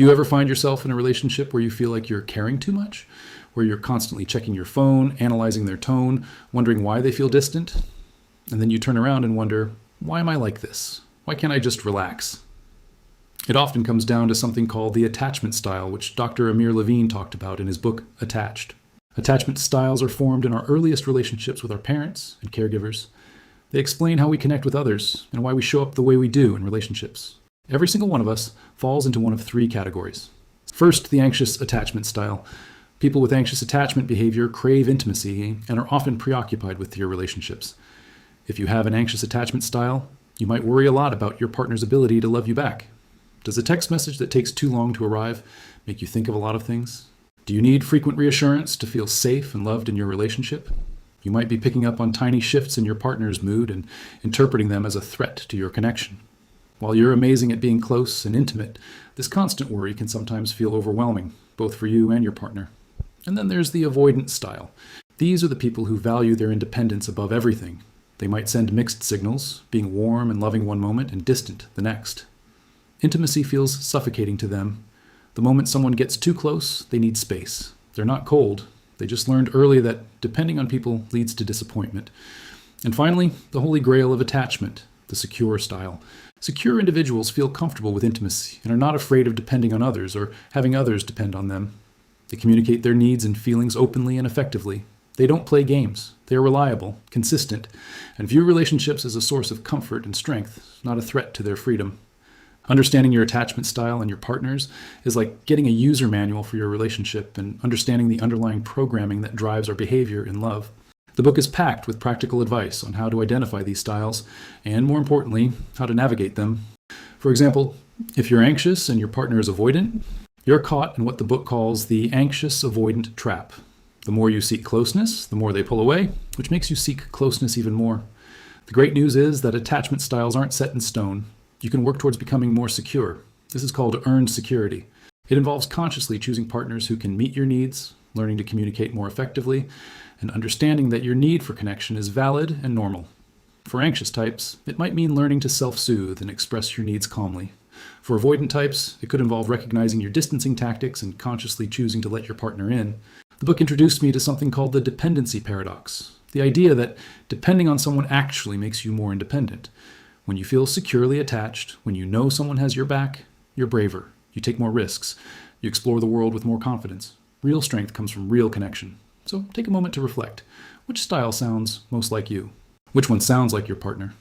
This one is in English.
You ever find yourself in a relationship where you feel like you're caring too much? Where you're constantly checking your phone, analyzing their tone, wondering why they feel distant? And then you turn around and wonder, why am I like this? Why can't I just relax? It often comes down to something called the attachment style, which Dr. Amir Levine talked about in his book, Attached. Attachment styles are formed in our earliest relationships with our parents and caregivers. They explain how we connect with others and why we show up the way we do in relationships. Every single one of us falls into one of three categories. First, the anxious attachment style. People with anxious attachment behavior crave intimacy and are often preoccupied with their relationships. If you have an anxious attachment style, you might worry a lot about your partner's ability to love you back. Does a text message that takes too long to arrive make you think of a lot of things? Do you need frequent reassurance to feel safe and loved in your relationship? You might be picking up on tiny shifts in your partner's mood and interpreting them as a threat to your connection. While you're amazing at being close and intimate, this constant worry can sometimes feel overwhelming, both for you and your partner. And then there's the avoidant style. These are the people who value their independence above everything. They might send mixed signals, being warm and loving one moment and distant the next. Intimacy feels suffocating to them. The moment someone gets too close, they need space. They're not cold. They just learned early that depending on people leads to disappointment. And finally, the holy grail of attachment, the secure style. Secure individuals feel comfortable with intimacy and are not afraid of depending on others or having others depend on them. They communicate their needs and feelings openly and effectively. They don't play games. They are reliable, consistent, and view relationships as a source of comfort and strength, not a threat to their freedom. Understanding your attachment style and your partner's is like getting a user manual for your relationship and understanding the underlying programming that drives our behavior in love. The book is packed with practical advice on how to identify these styles and, more importantly, how to navigate them. For example, if you're anxious and your partner is avoidant, you're caught in what the book calls the anxious avoidant trap. The more you seek closeness, the more they pull away, which makes you seek closeness even more. The great news is that attachment styles aren't set in stone. You can work towards becoming more secure. This is called earned security. It involves consciously choosing partners who can meet your needs, learning to communicate more effectively, and understanding that your need for connection is valid and normal. For anxious types, it might mean learning to self-soothe and express your needs calmly. For avoidant types, it could involve recognizing your distancing tactics and consciously choosing to let your partner in. The book introduced me to something called the dependency paradox, the idea that depending on someone actually makes you more independent. When you feel securely attached, when you know someone has your back, you're braver. You take more risks. You explore the world with more confidence. Real strength comes from real connection. So take a moment to reflect. Which style sounds most like you? Which one sounds like your partner?